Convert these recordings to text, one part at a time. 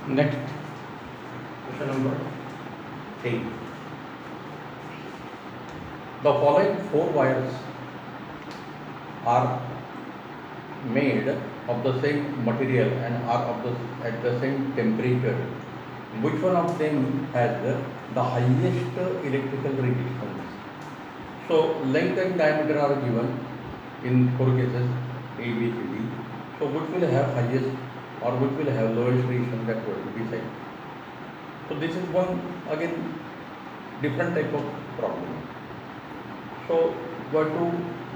Next, question number 8. The following four wires are made of the same material and are at the same temperature. Which one of them has the highest electrical resistance? So, length and diameter are given in four cases A, B, C, D. So, which will have highest or which will have lowest resistance, that will be said. So, this is one again different type of problem. So, we have to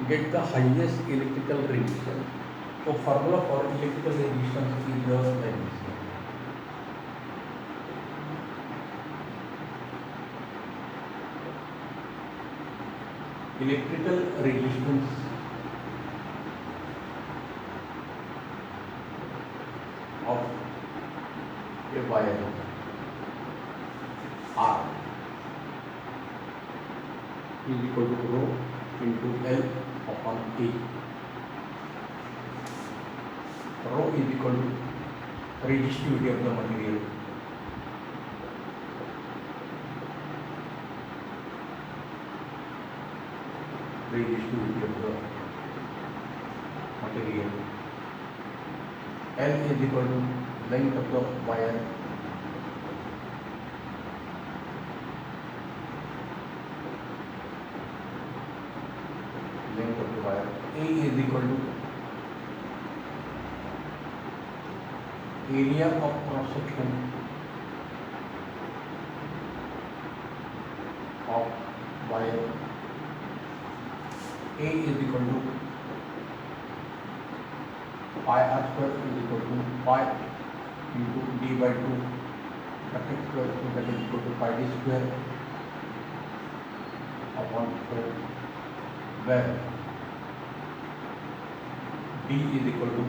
get the highest electrical resistance. So, formula for electrical resistance is the like this. Electrical resistance of a wire R is equal to rho into L upon T. Rho is equal to resistivity of the material. Resistivity of the material. L is equal to length of the wire. Length of the wire. A is equal to area of cross section of wire. A is equal to pi r square is equal to pi into d by 2 x square, so that is equal to pi d square upon 4, where d is equal to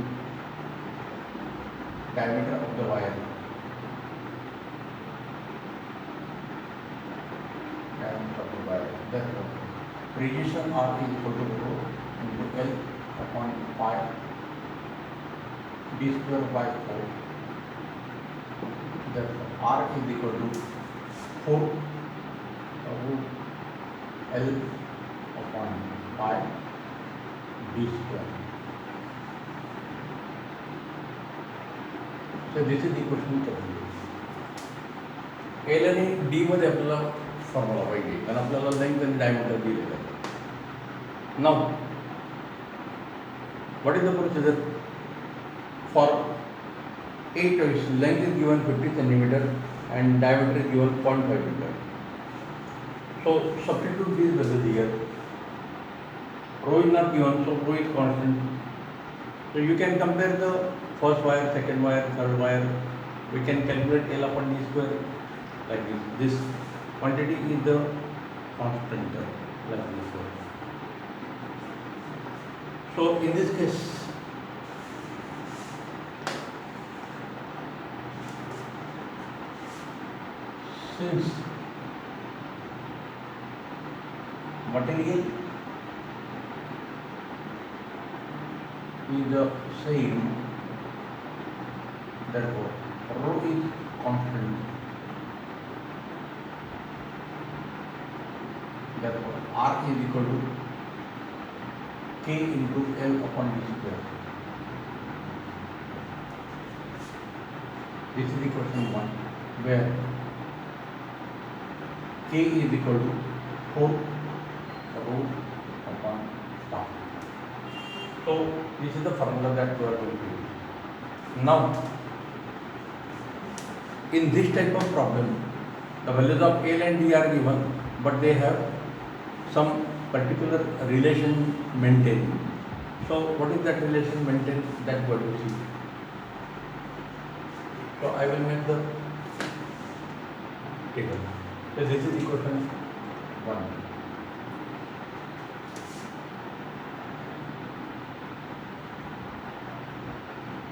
diameter of the wire. Diameter of the wire. Therefore, resistance R is equal to rho into L upon pi d square by 4. Therefore, R is equal to 4 root L upon pi d square. So this is equation 7. L आणि D मध्ये आपल्याला formula पाहिजे कारण आपल्याला length आणि diameter दिलेलं आहे. Now what is the procedure for A choice? Length is given 50 centimeter and diameter is given 0.5 meter. So substitute these values here. Rho is not given, so rho is constant. So you can compare the first wire, second wire, third wire. We can calculate L upon D square like this. This quantity is the constant like this. So in this case, since material is the same, therefore rho is constant. Therefore R is equal to K into L upon D square. This is equation 1, where K is equal to 4 rho upon tau. So this is the formula that we are going to use. Now, in this type of problem, the values of L and D are given, but they have some particular relation maintained. So what is that relation maintained? That we have to see. So I will make the table. So this is equation 1.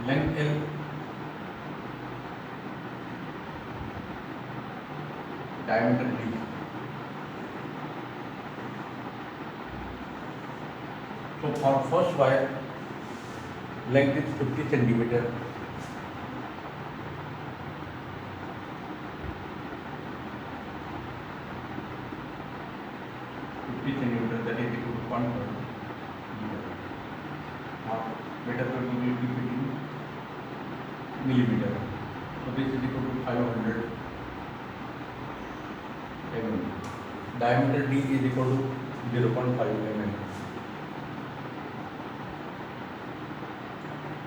Length L, diameter D. So for first wire, length is 50 centimeter 1/3 meter, or better we will keep it in millimeter. So this is equal to 500 mm. Diameter D is equal to 0.5 mm.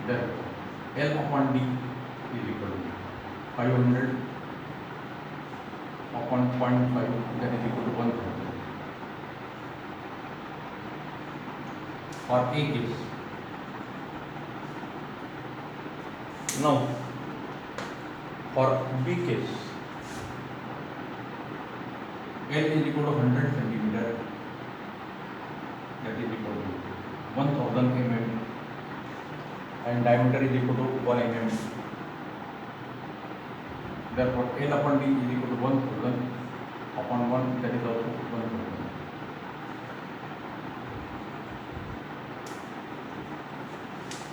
Then L upon D is equal to 500 upon 0.5, that is equal to 1000. For A case. Now for B case, L is equal to 100 centimeter, that is equal to 1000 mm, and diameter is equal to 1 mm. Therefore, L upon D is equal to 1000 upon 1, that is also 1000.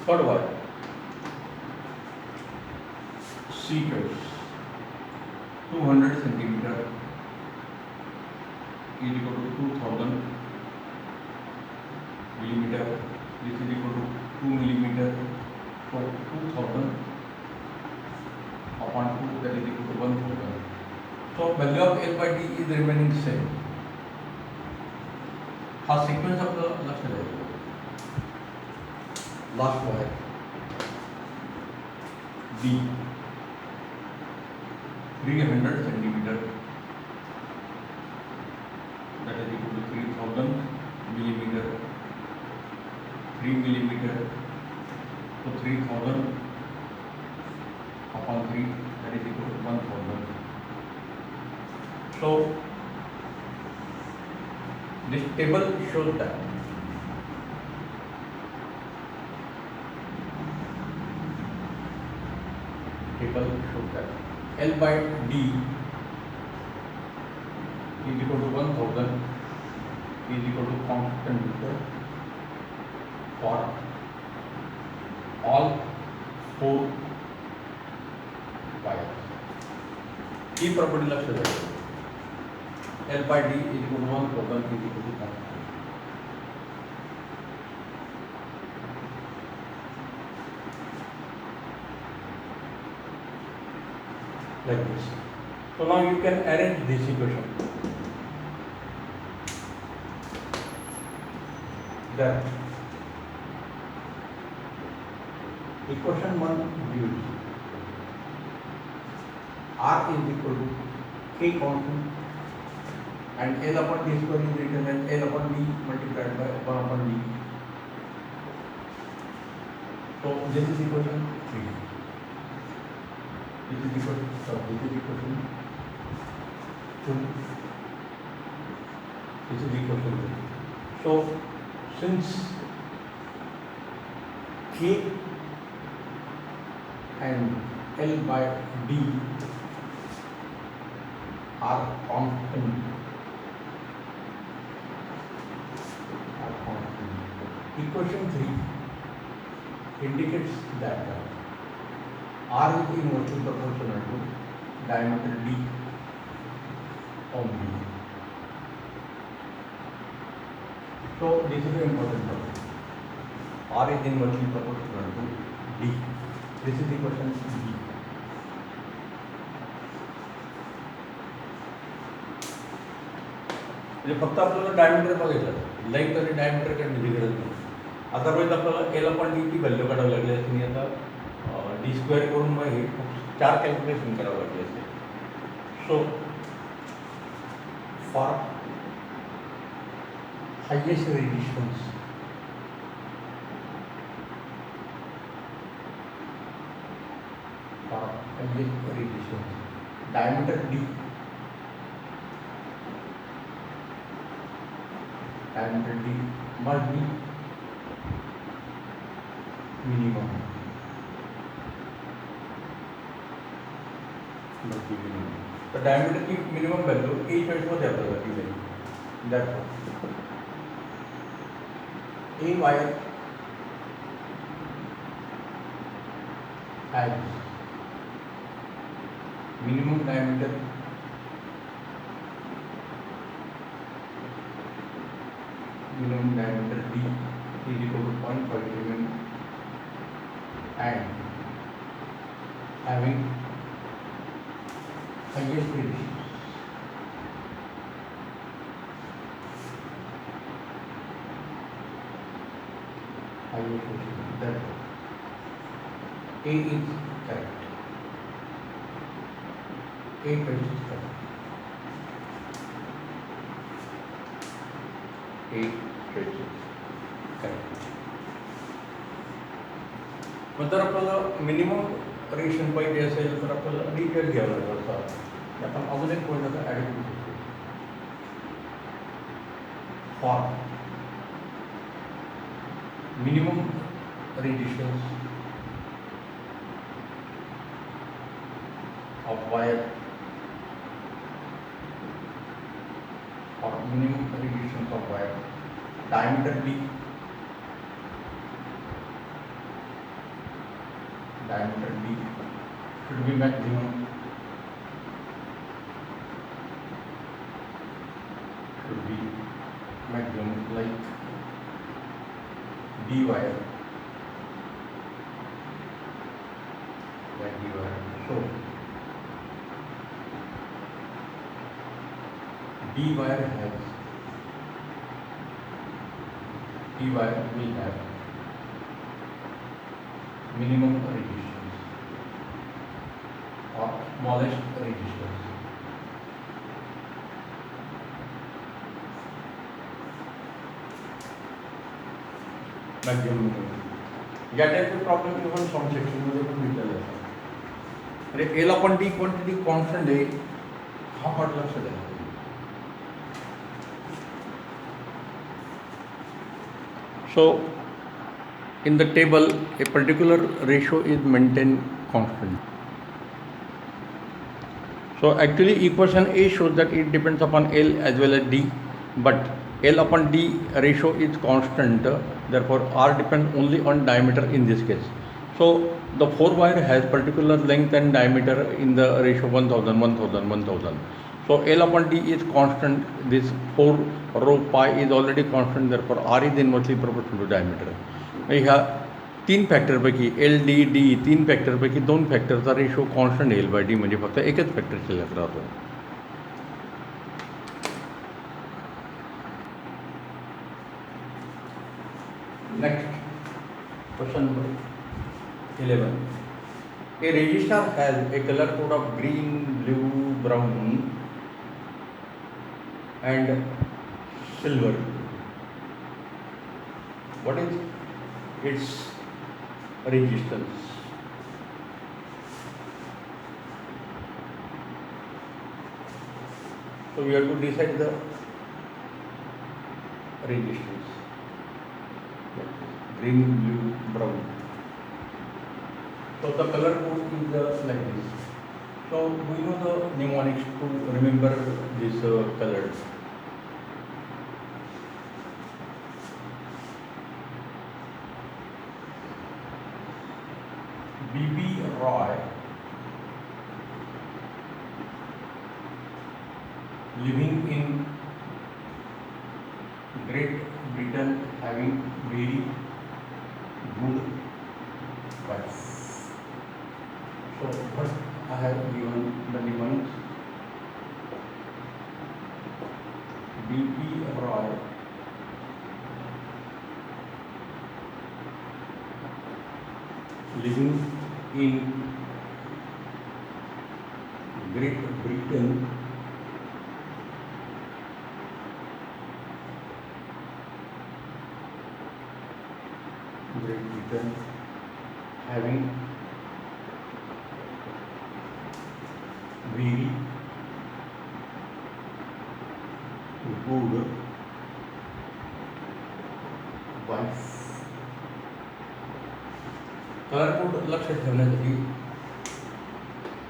Third one, C case, 200 centimeter is equal to 2000 millimeter. This is equal to 2 millimeter. So 2000 upon 2, that is equal to 1000. So value of L by D is remaining same. हा sequence आपल्याला लक्षात द्यायचा. Last wire D 300 centimeter, that is equal to 3000 millimeter. 3 millimeter, so 3000 upon 3, that is equal to 1000. So this table shows that L by D is equal to 1000 is equal to constant meter for all 4 wires. Key property लक्षात द्यायची. L by D is equal to 1000 is equal to constant. Like this. So now you can arrange this equation. That equation 1 gives R is equal to K constant and L upon D square is written as L upon D multiplied by 1 upon D. So this is equation 3. This is equation 2. This is equation 3. So since K and L by D are constant, equation 3 indicates that R is inversely proportional to diameter D of B. So this is an important topic. R is inversely proportional to D. This is equation B. म्हणजे फक्त आपल्याला diameter बघायचं, length आणि diameter काढण्याची गरज नाही. Otherwise आपल्याला L upon D ची व्हॅल्यू काढावी लागली असते आणि आता डी स्क्वेअर करून मग हे 4 कॅल्क्युलेशन करावं लागले असते. So for highest resistance diameter D must be minimum. The diameter की minimum value A चॉइस मध्ये आपल्याला दिली आहे. Therefore, A wire has minimum diameter minimum diameter D is equal to 0.5 mm and having highest resistance. Highest resistance. Therefore, A is correct. A choice is correct. A choice is correct. मग जर आपल्याला minimum ration पाहिजे असेल तर आपल्याला detail घ्यावं लागेल sir. आपण अजून एक पॉईंट आता ॲड करू शकतो. For minimum resistance of wire or minimum resistance of wire, diameter D, should be maximum, like D wire, so D wire will have minimum resistance or smallest resistance. Maximum. या टाइपचे problem even sound सेक्शनमध्ये पण विचारले जातात. म्हणजे L आपण D quantity constant आहे हा part लक्षात द्या. So, in the table, a particular ratio is maintained constant. So, actually, equation A shows that it depends upon L as well as D, but L upon D ratio is constant. Therefore, R depends only on diameter in this case. So, the 4 wire has particular length and diameter in the ratio 1000, 1000, 1000. So, L upon D is constant. This 4 rho pi is already constant. Therefore, R is inversely proportional to diameter. ह्या 3 फॅक्टरपैकी L D D 3 फॅक्टरपैकी 2 फॅक्टरचा ratio constant L by D म्हणजे फक्त एकच factor शिल्लक राहतो. Next question number 11. A resistor has a color code of green, blue, brown and silver. What is its resistance? So we have to decide the resistance. Green, blue, brown. So the color code is like this. So we know the mnemonics to remember these colors. B.B. Roy, living in Great Britain, having very good wife. So what I have given the mnemonics. B.B. Roy, living in Great Britain, having very good wife. Colour code लक्षात ठेवण्यासाठी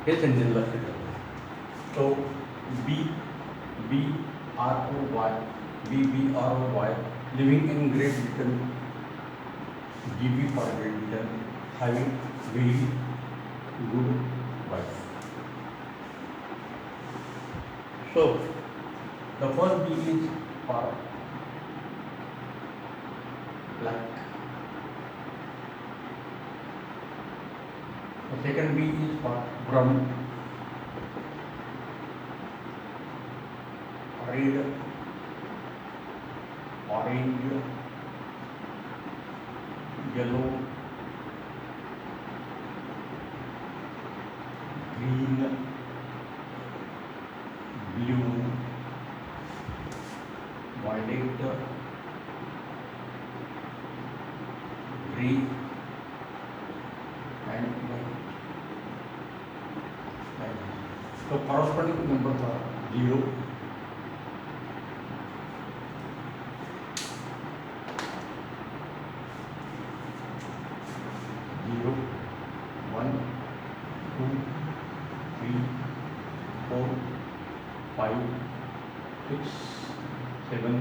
हे sentence लक्षात ठेवा. सो BBROY living in Great Britain, GB for Great Britain, having very good wife. So the first B is for black. The second B is for brown, red, orange, yellow, green, blue, violet, green, and white. So corresponding numbers are 0, 0, 1, 2, 3, 4, 5, 6, 7,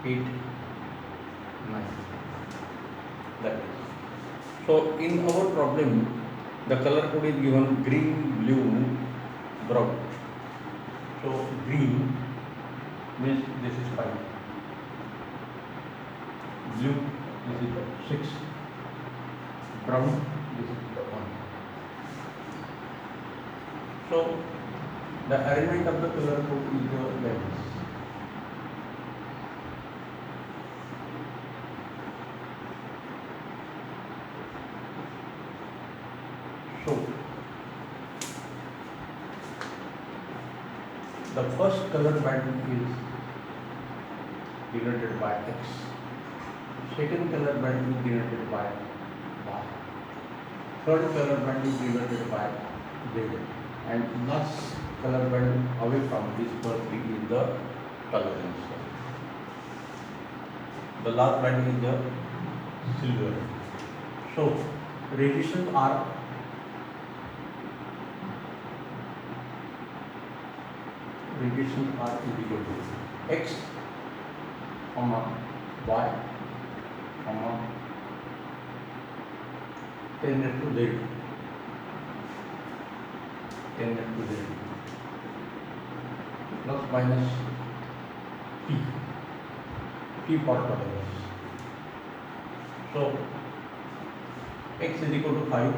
8, 9. That is. So in our problem, the color code is given green, blue, brown. So green means this is 5. Blue, this is 6. Brown, this is 1. So the arrangement of the color code is like this. So the first color band is denoted by X. Second color band is denoted by Y. Third color band is denoted by Z. And last color band away from this first three is the tolerance. The last band is the silver. So resistance R is equal to X, comma, Y, comma, 10 to Z, 10 to Z, plus minus P for tolerance. So X is equal to 5,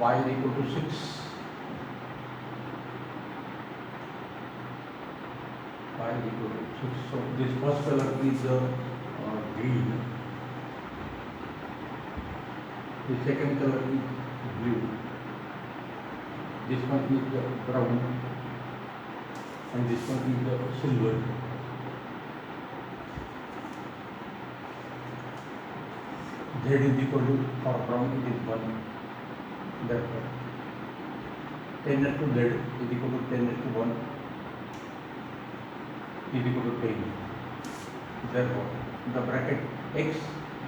Y is equal to 6, Y is equal to 6. So this first color is green, the second color is blue, this one is brown, and this one is silver. Z is equal to, for brown it is 1. Therefore 10 to Z is equal to 10 to 1 is equal to 10. Therefore the bracket X,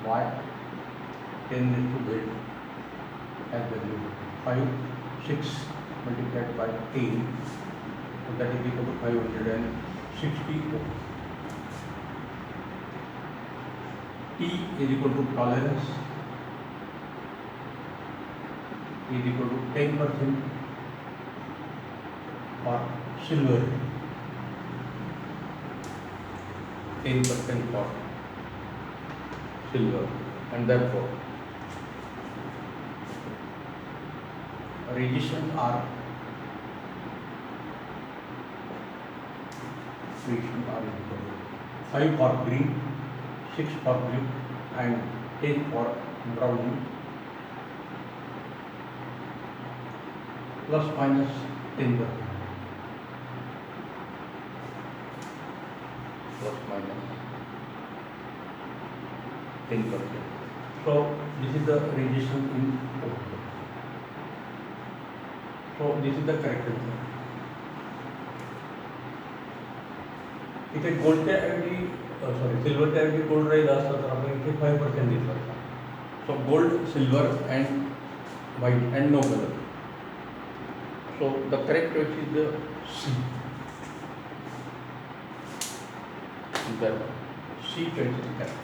Y, 10 to Z as value 5, 6 multiplied by 10, so that is equal to 560 ohm. T is equal to tolerance is equal to 10% for silver, 10% for silver, and therefore resistance R is equal to 5 for green, 6 for blue, and 10 for brown, plus minus 10%, plus minus 10%. So this is the resistance in ohm. So this is the correct answer. इथे गोल्डच्या ऐवजी सिल्वरच्या ऐवजी gold राहील असतं तर आपण इथे 5% घेतलं. So gold, silver and white and no colour. So the correct choice is the C. The C choice is correct.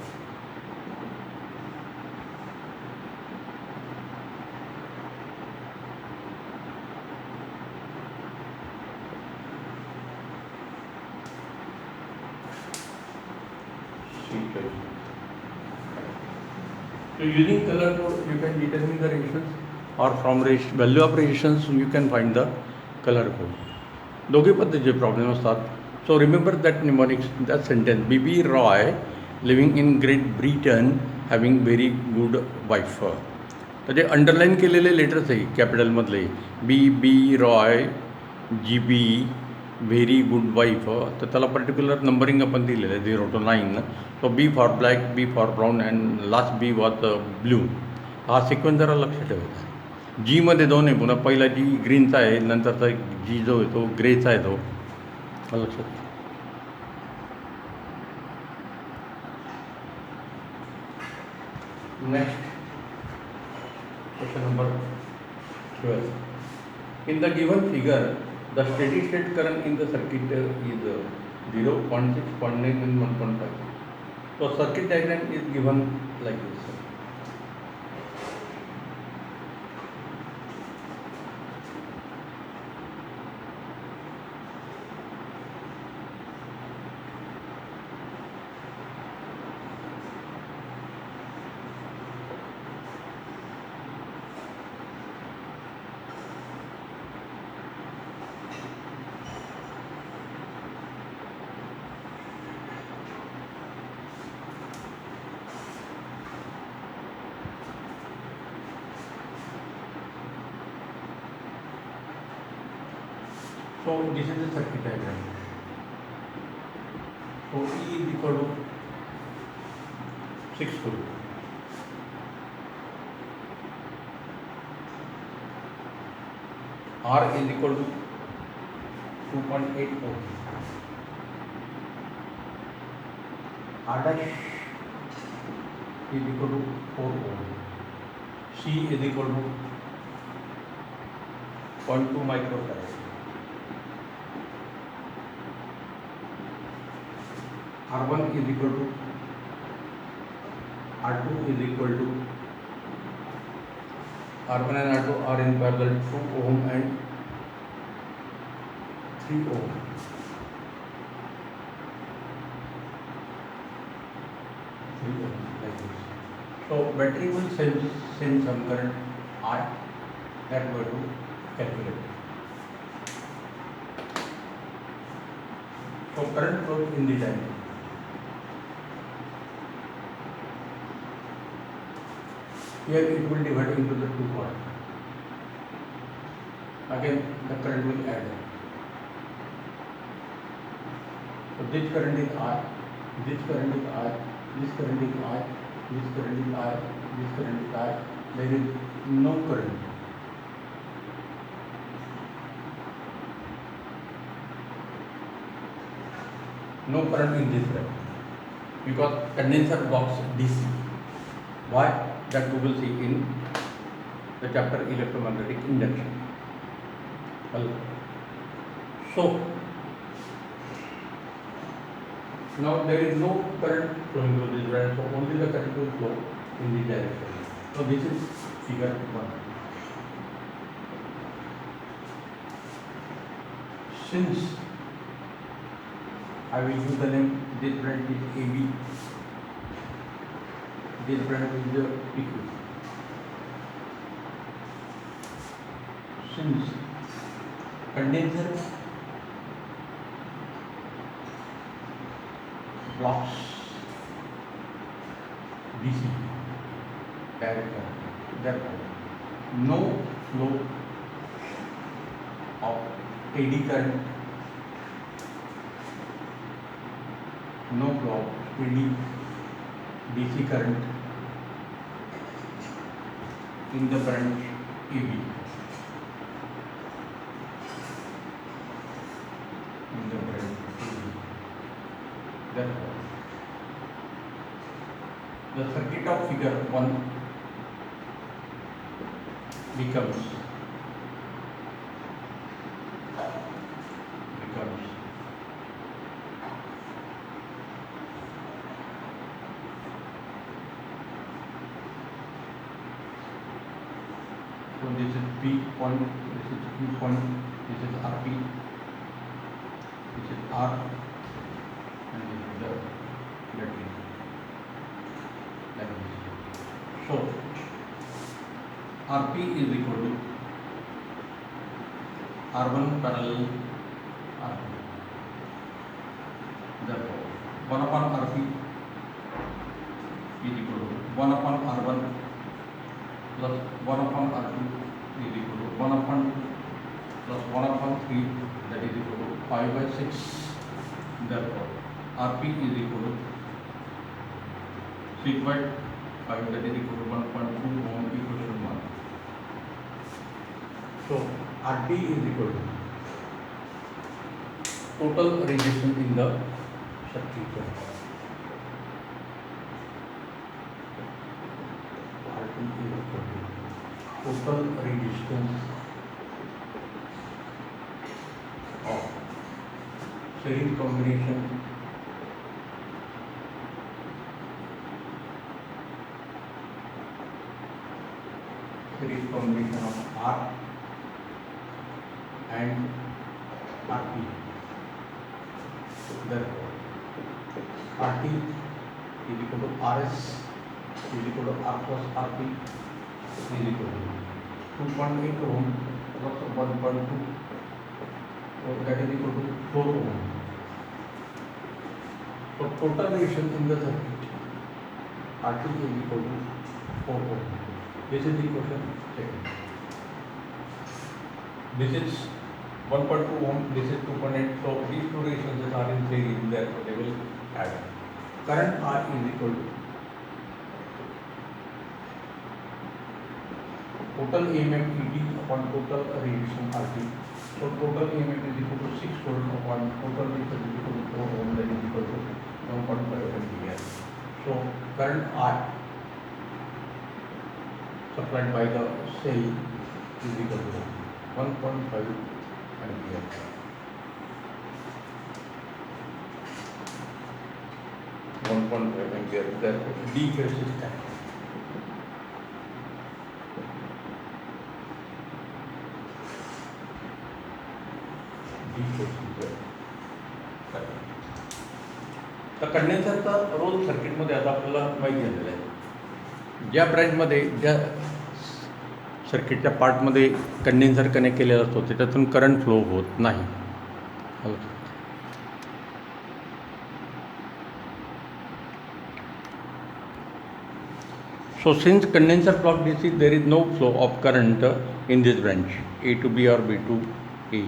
C choice. So using color code you can determine the resistance, or from value of resistance you can find the color code. दोघे पद्धतीचे problem असतात. So remember that mnemonics, that sentence, B.B. Roy living in great Britain having very good wife. तर जे underline केलेले letters आहे कॅपिटलमधले, B.B. Roy, GB, very good wife, तर त्याला पर्टिक्युलर नंबरिंग आपण दिलेलं आहे 0 to 9. तो B for black, B for brown and last B was blue. हा सिक्वेन्स जरा लक्ष ठेवायचा. Gमध्ये 2 आहे, पुन्हा पहिला G ग्रीनचा आहे, नंतरचा G जो आहे तो ग्रेचा आहे, तो लक्षात. Next question number 12. In the given figure, the steady state current in the circuit is 0, 0.6, 0.9 and 1.5. So circuit diagram is given like this. So this is the circuit diagram. So E is equal to 6 volt. R is equal to 2.8 ohm. R dash is equal to 4 ohm. C is equal to 0.2 microfarad. R1 is equal to, R2 is equal to, R1 and R2 are in parallel, 2 ohm and 3 ohm. Like this. So battery will send some current I that we have to calculate. So current flows in the diagram. Here it will divide into the 2 parts. Again the current will add. So this current is I, this current is I, this current is I, this current is I, this current is I. There is no current. No current in this bracket because condenser box DC. Why? That we will see in the chapter electromagnetic induction. Well, so now there is no current flowing through this wire, so only the current will flow in this direction. So this is figure 1. Since I will use the name, this branch is AB, this branch is the PQ. Since condenser blocks DC direct current, therefore no flow of AD current, no flow of AD DC current in the branch AB. In the branch AB. Therefore, the circuit of figure 1 becomes so this is P point, this is Q point, this is RP, this is R, and this is the battery. like this. So Rp is equal to R1 parallel R2. Therefore 1 upon Rp is equal to 1 upon R1 plus 1 upon R2 is equal to 1 upon 2 plus 1 upon 3, that is equal to 5 by 6. Therefore Rp is equal to 6 by 5, that is equal to 1.2 ohm, equation 1. So Rd is equal to total resistance in the circuit. Rd is equal to total resistance of series combination of R and Rp. Therefore Rt is equal to Rs is equal to R plus Rp is equal to 2.8 ohm plus 1.2, so that is equal to 4 ohm. So total resistance in the circuit Rt is equal to 4 ohm. This is the equation second. This is 1.2 ohm, this is 2.8. So these two resistances are in series, therefore they will add. Current R is equal to total EMF ED upon total resistance RT. So total EMF is equal to 6 volt upon total resistance is equal to 4 ohm, that is equal to 1.5 ampere. So current R supplied by the cell is equal to 1.5 ampere. Therefore D phase is active. D phase is active. तर कंडेन्सरचा role सर्किटमध्ये आता आपल्याला माहिती झालेला आहे. ज्या ब्रँचमध्ये ज्या सर्किटच्या पार्टमध्ये कंडेन्सर कनेक्ट केलेला असतो त्याच्यातून करंट फ्लो होत नाही. So since condenser block DC, there is no flow of current in this branch A to B or B to A,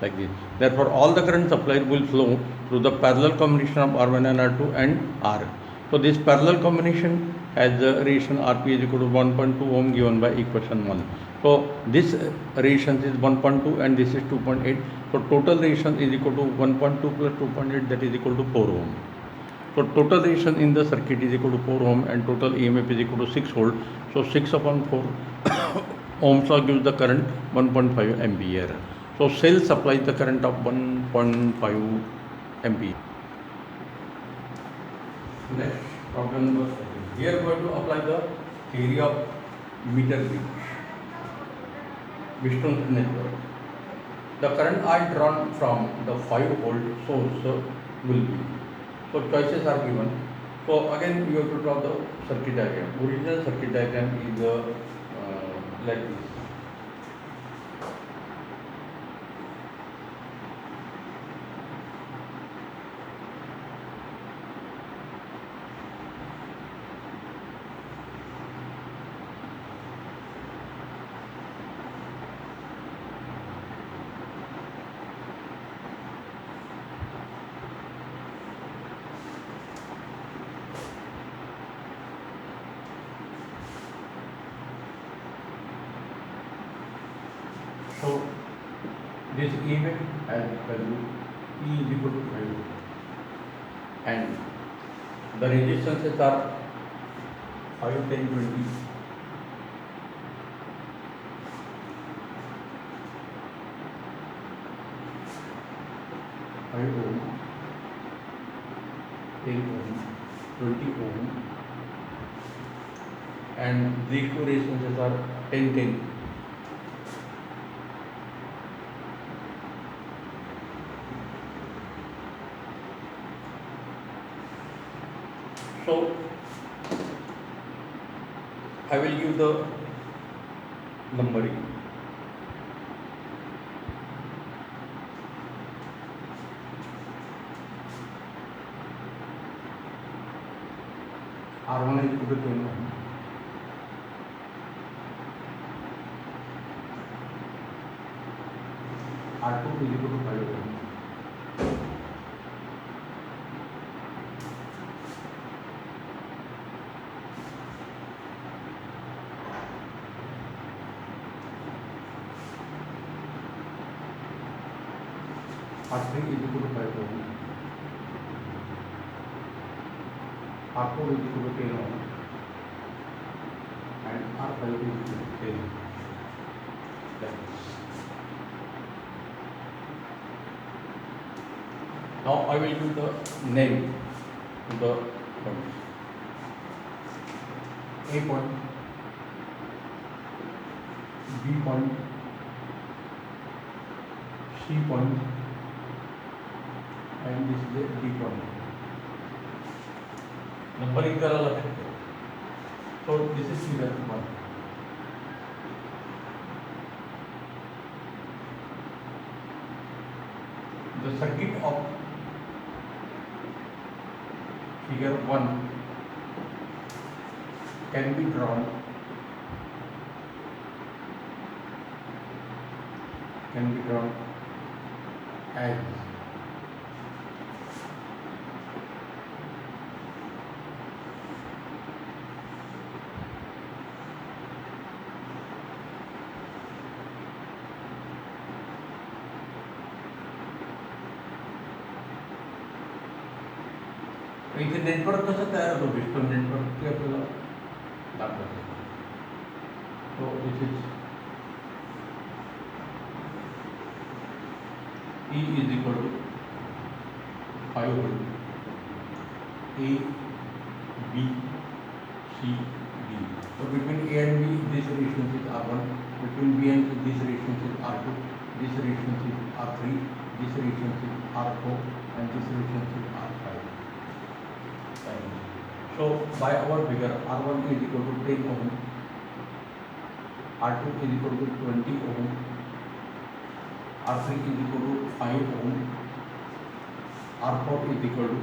like this. Therefore all the current supplied will flow through the parallel combination of R1 and R2 and R. So this parallel combination has the resistance Rp is equal to 1.2 ohm given by equation 1. So this resistance is 1.2 and this is 2.8. So total resistance is equal to 1.2 plus 2.8, that is equal to 4 ohm. So total resistance in the circuit is equal to 4 ohm and total EMF is equal to 6 volt. So 6 upon 4 ohms gives the current 1.5 ampere. So cell supplies the current of 1.5 ampere. Next problem number 7. Here we are going to apply the theory of meter bridge, Wheatstone's network. The current I drawn from the 5 volt source will be. So choices are given. So again you have to draw the circuit diagram. Original circuit diagram is like this. So this EMF has value E is equal to 5 and the resistances are 5, 10, 20. Ohm, 10 ohm, 20 ohm, and these two resistances are 10, 10. So I will give the numbering. R1 is equal to 10 ohm. R2 is equal to 5 ohm. R3 is equal to 5 ohm. R4 is equal to 10 ohm. And R5 is equal to 10. Now I will give the name to the points. A point, B point, C point, and this is the D point. Numbering करा लक्षात ठेवा. So this is figure 1. The circuit of figure 1 can be drawn as इथे network कसं तयार होतो digital network ते आपल्याला दाखवतो. So this is E is equal to 5 volt. A, B, C, D. So between A and B, this resistance is R1. Between B and C, this resistance is R2. This resistance is R3. This resistance is R4, and this resistance is R5. So by our figure, R1 is equal to 10 ohm, R2 is equal to 20 ohm, R3 is equal to 5 ohm, R4 is equal to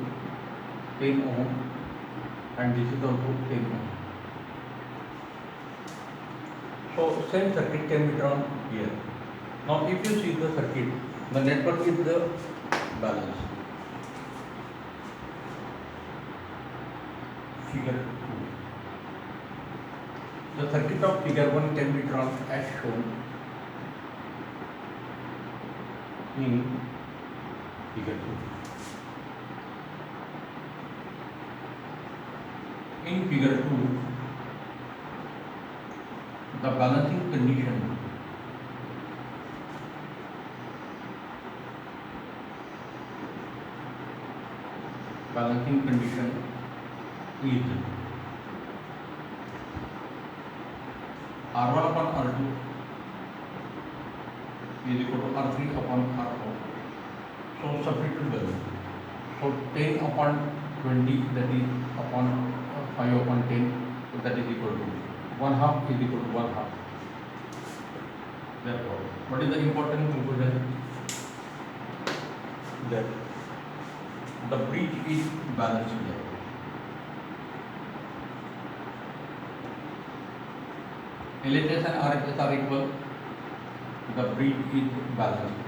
10 ohm, and this is also 10 ohm. So same circuit can be drawn here. Now if you see the circuit, the network is the balance. Figure 2. The circuit of figure 1 can be drawn as shown in figure 2. In figure 2, the balancing condition is R1 upon R2 is equal to R3 upon R4. So substitute value. So 10 upon 20, that is upon 5 upon 10, so that is equal to 1/2 is equal to 1/2. Therefore, what is the important conclusion? That the bridge is balanced here. LHS and RHS are equal. The bridge is balanced.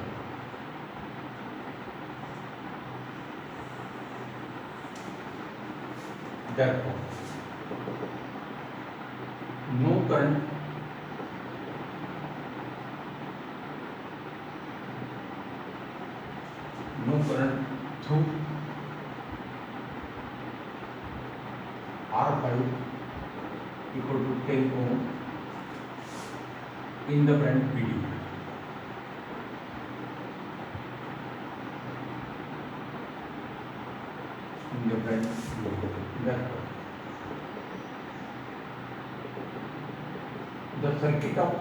Therefore, no current through R5 equal to 10 ohm in the brand BD. Therefore, the circuit of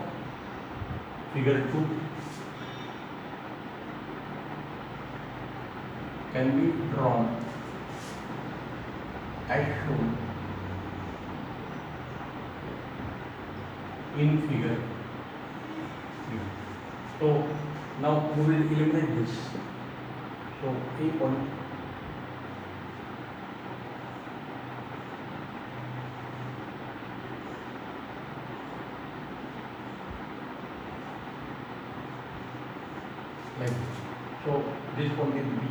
figure 2 can be drawn as shown in figure 3. So now we will eliminate this. So A point like this. So this point is B,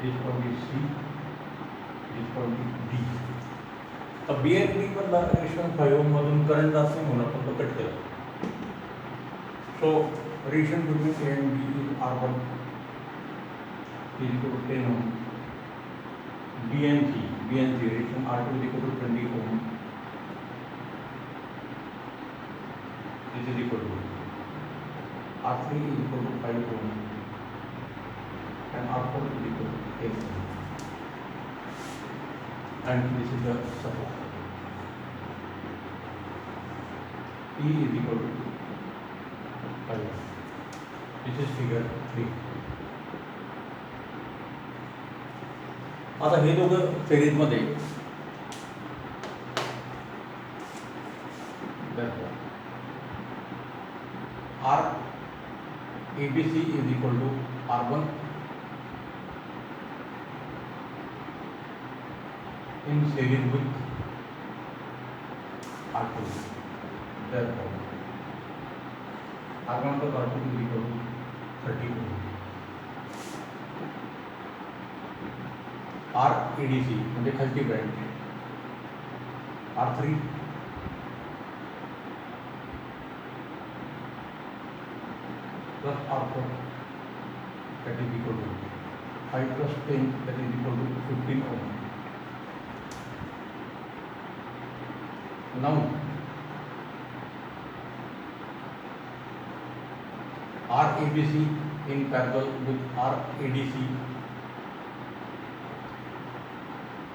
this point is C, this point is D. अब B and D मधला ration 5 ओम मधून current जात नाही म्हणून आपण तो cut केला. So relation between A and B is R1 is equal to 10 ohm. B and C relation R2 is equal to 20 ohm. This is equal to R3 is equal to 5 ohm and R4 is equal to 10 ohm. And this is the support. E is equal to 5. This is figure 3. आता हे दोघं सिरीजमध्ये R ABC is equal to R1 in series with R2. Therefore, R1 plus R2 is equal to 30 ohm. R ADC म्हणजे खालची branch R3 plus R4 that is equal to 5 plus 10 that is equal to 15 ohm. Now R ABC in parallel with R ADC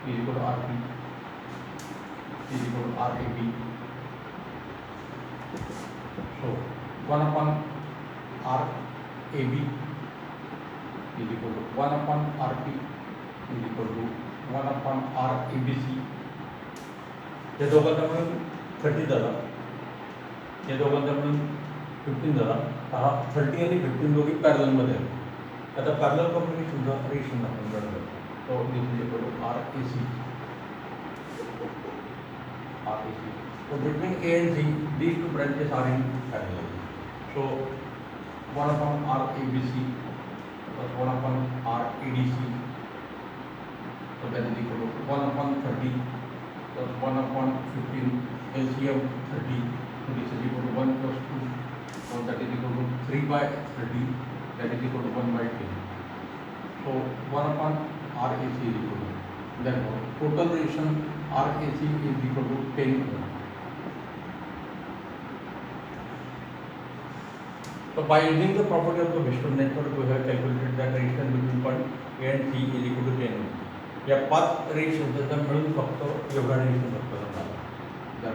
is equal to RP is equal to RAB. So 1 upon RAB is equal to 1 upon RP is equal to 1 upon RABC. हे दोघांचा मिळून 30 झाला, हे दोघांचा मिळून 15 झाला. हा 30 आणि 15 दोघी पॅरललमध्ये आहेत. आता पॅरलल कॉम्बिनेशनचा रेशन आपण काढतो. So this is equal to RAC. So between A and C, these two branches are in parallel. So 1 upon RABC plus 1 upon RADC. So that is equal to 1 upon 30 plus 1 upon 15 LCM 30. So this is equal to 1 plus 2. So that is equal to 3 by 30. That is equal to 1 by 10. So 1 upon RAC is equal to, therefore total relation RAC is equal to 10 ohm. So by using the property of the Western network, we have calculated that relation between point A and C is equal to 10 ohm. या 5 ration त्याचा मिळून फक्त एवढा ration आपल्याला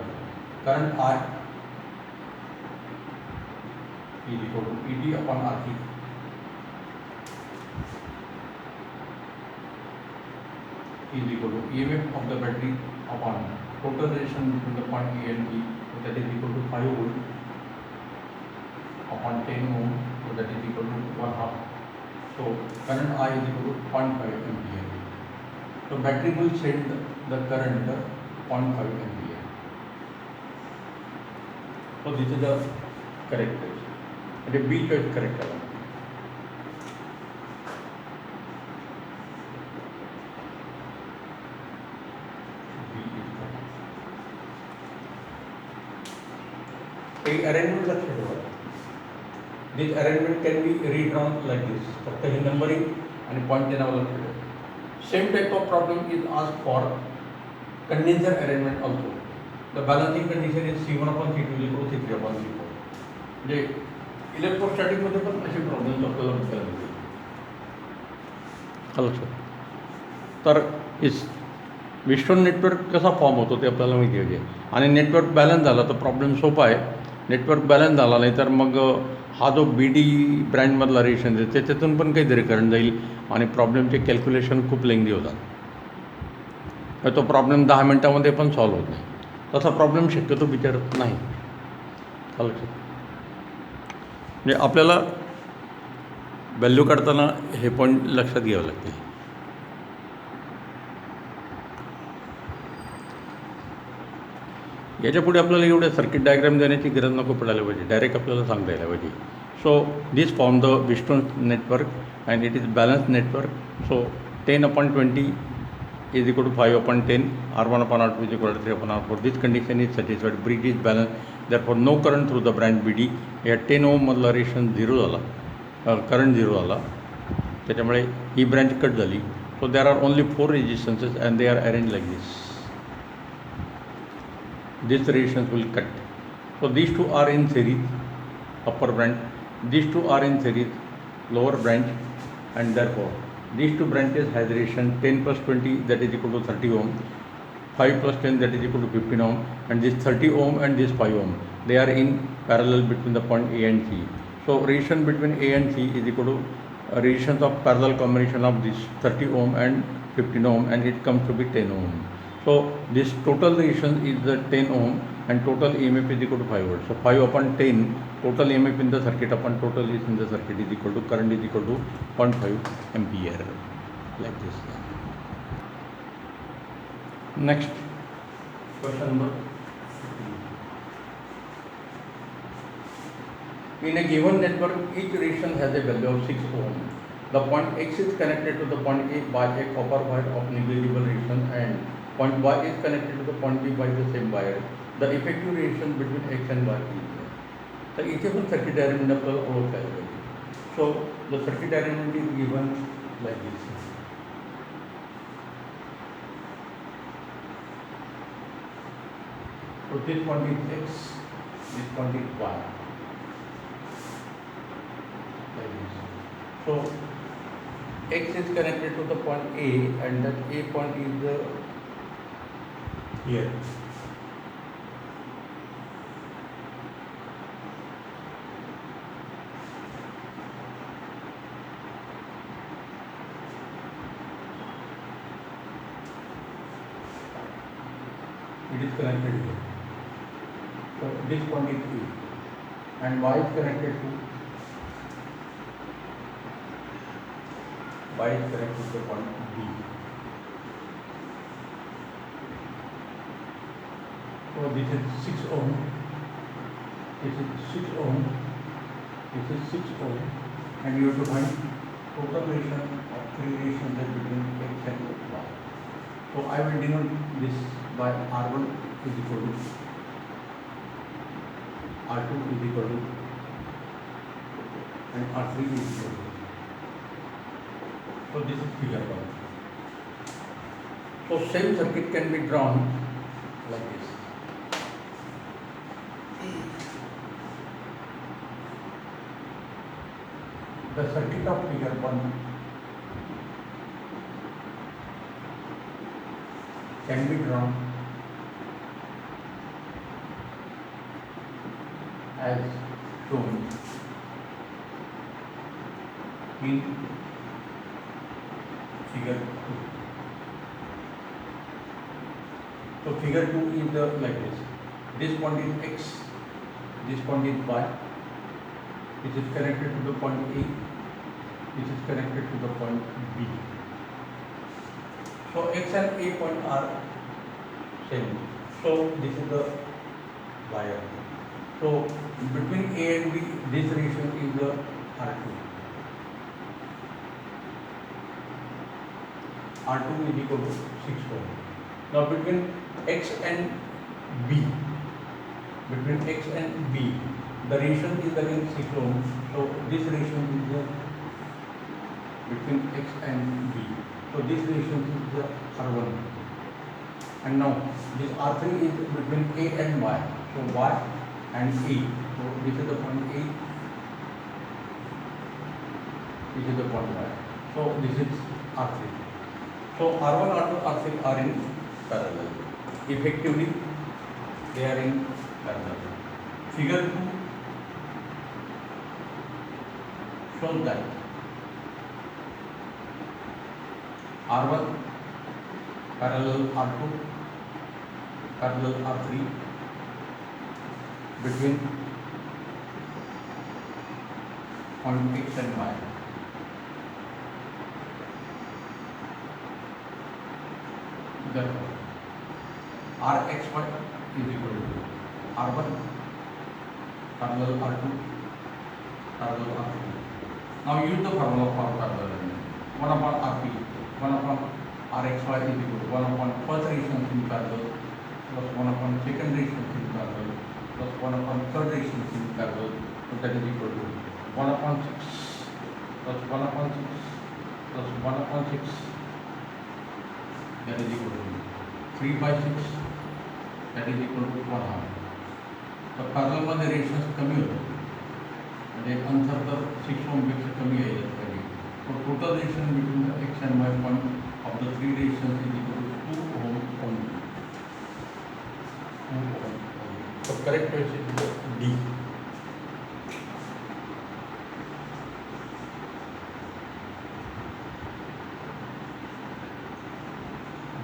कारण I is equal to ED upon RC. Is equal to EMF of the battery upon total resistance between the point A and B, so that is equal to 5 volt upon 10 ohm, so that is equal to 1/2. So current I is equal to 0.5 ampere. So battery will send the current 0.5 ampere. So this is the correct choice. And the B choice correct. Arrangement लक्षात ठेवा. This arrangement can be redrawn like this. फक्त हे numbering आणि point नाव लक्षात ठेवा. Same type of problem is asked for condenser arrangement also. The balancing condition is C1 upon C2 is equal to C3 upon C4. म्हणजे electrostatic मध्ये पण असे problems आपल्याला बघायला मिळतील. लक्षात. तर इस विस्टोन नेटवर्क कसा फॉर्म होतो ते आपल्याला माहिती आहे. आणि नेटवर्क बॅलन्स झाला तर प्रॉब्लेम सोपा आहे. नेटवर्क बॅलन्स झाला नाही तर मग हा जो BD ब्रँडमधला रेशन आहे त्याच्यातून पण काहीतरी करंट जाईल आणि प्रॉब्लेमचे कॅल्क्युलेशन खूप लेंदी होतात. तो प्रॉब्लेम 10 मिनटामध्ये पण सॉल्व्ह होत नाही. तसा प्रॉब्लेम शक्यतो विचारत नाही. लक्षात म्हणजे आपल्याला व्हॅल्यू काढताना हे पॉईंट लक्षात घ्यावं लागतील. याच्यापुढे आपल्याला एवढे सर्किट डायग्राम देण्याची गरज नको पडायला पाहिजे, डायरेक्ट आपल्याला सांगता यायला पाहिजे. So this form the Wheatstone network and it is balance network. So 10/20 is equal to 5/10, R1/R2 is equal to 3/R4. This condition is satisfied, bridge is balanced, therefore no current through the branch BD. या 10 ओम मधला ration 0 झाला, current 0 झाला, त्याच्यामुळे ही branch cut झाली. So there are only 4 resistances and they are arrange like this. These resistance will cut. So these two are in series, upper branch. These two are in series, lower branch, and therefore these two branches has resistance 10 plus 20 that is equal to 30 ohm, 5 plus 10 that is equal to 15 ohm, and this 30 ohm and this 5 ohm, they are in parallel between the point A and C. So resistance between A and C is equal to resistance of parallel combination of this 30 ohm and 15 ohm, and it comes to be 10 ohm. So this total resistance is the 10 ohm and total EMF is equal to 5 volts. So 5/10 total EMF in the circuit upon total is in the circuit is equal to current is equal to 0.5 ampere, like this. Next question number 15. In a given network, each resistance has a value of 6 ohm. The point X is connected to the point A by a copper wire of negligible resistance and point Y is connected to the point B by the same wire. The effective resistance between X and Y is. तर इथे पण circuit diagram आपल्याला ओळखायला पाहिजे. So the circuit diagram is given like this. So this point is X, this point is Y. Like this. So X is connected to the point A and that A point is the here. It is connected here. So this point is A and Y is connected to the point B. So this is 6 ohm, this is 6 ohm, this is 6 ohm, and you have to find total resistance of 3 resistances between X and Y. So I will denote this by R1 is equal to R2 is equal to and R3 is equal to. So this is figure 1. So same circuit can be drawn like this. The circuit of figure 1 can be drawn as shown in figure 2. So figure 2 is like this. This point is X, this point is Y. This is connected to the point A, this is connected to the point B. So X and A point are same. So this is the wire. So between A and B, this resistance is the R2. R2 is equal to 6 ohm. Now between X and B, the resistance is again 6 ohm. So this resistance is the between X and B. So this resistance is the R1. And now this R3 is between A and Y. So Y and A. So this is the point A. This is the point Y. So this is R3. So R1, R2, R3 are in parallel. Effectively, they are in parallel. Figure 2 shows that R1 parallel R2, parallel R3 between point X and Y. Therefore, Rxy is equal to R1 parallel R2 parallel R3. Now use the formula for parallelism. 1 upon Rp, 1 upon Rxy is equal to 1 upon first reactions in parallel plus 1 upon second reactions in parallel plus 1 upon third reactions in parallel. So that is equal to 1 upon 6 plus 1 upon 6 plus 1 upon 6. That is equal to 3 by 6. That is equal to 1 half. तर पॅरललमध्ये rations कमी होतं म्हणजे अंतर तर 6 ओमपेक्षा कमी यायला पाहिजे. So total reaction between the X and Y point of the three reactions is equal to 2 ohm only. 2 ohm. So correct choice is D.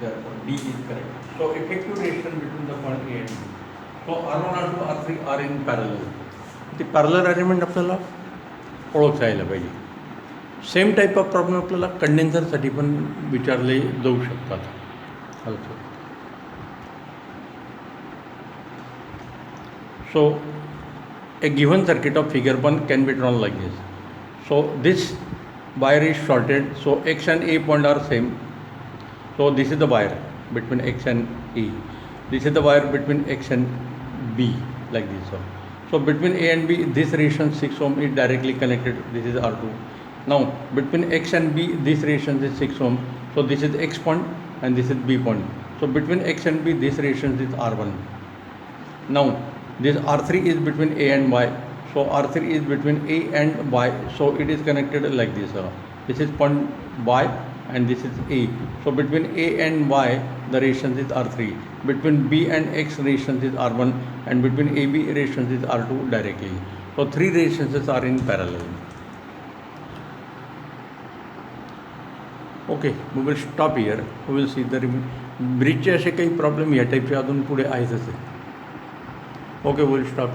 Therefore, D is correct. So effective reaction between the point A and B. So R1, R2, R3 are in parallel. The parallel arrangement आपल्याला ओळखता यायला पाहिजे. Same type of problem आपल्याला कंडेन्सरसाठी पण विचारले जाऊ शकतात. Also. So a given circuit of figure 1 can be drawn like this. So this wire is shorted. So X and A point are same. So this is the wire between X and A. This is the wire between X and B, like this. So between A and B, this resistance 6 ohm is directly connected. This is R2. Now between X and B, this resistance is 6 ohm. So this is X point and this is B point. So between X and B, this resistance is R1. Now this R3 is between A and Y. So R3 is between A and Y. So it is connected like this. This is point Y and this is A. So between A and Y, the resistance is R3. Between B and X, resistance is R1, and between AB, resistance is R2 directly. So three resistances are in parallel. Okay, we will stop here. We will see the bridge चे असे काही problem या टाईपचे अजून पुढे आहेतच. Okay, we will stop.